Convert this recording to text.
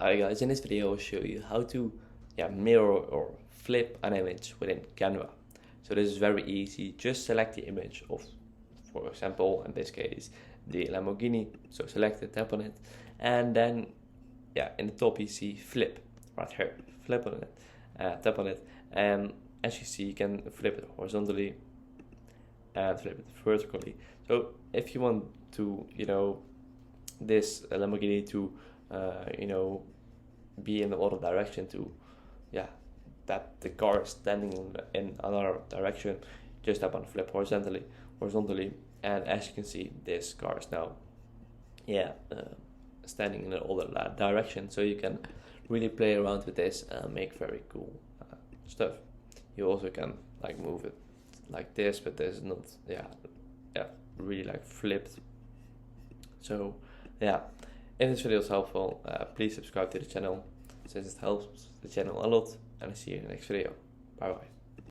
Hi guys, in this video I'll show you how to mirror or flip an image within Canva. So this is very easy. Just select the image of, for example, in this case, the Lamborghini. So select it, tap on it, and then in the top you see flip right here. Flip on it, tap on it, and as you see you can flip it horizontally and flip it vertically. So if you want to, this Lamborghini to be in the other direction, to that the car is standing in another direction, just tap on flip horizontally, and as you can see, this car is now standing in the other direction. So you can really play around with this and make very cool stuff. You also can move it like this, but this is not really flipped. So if this video is helpful, please subscribe to the channel, since it helps the channel a lot, and I'll see you in the next video. Bye bye.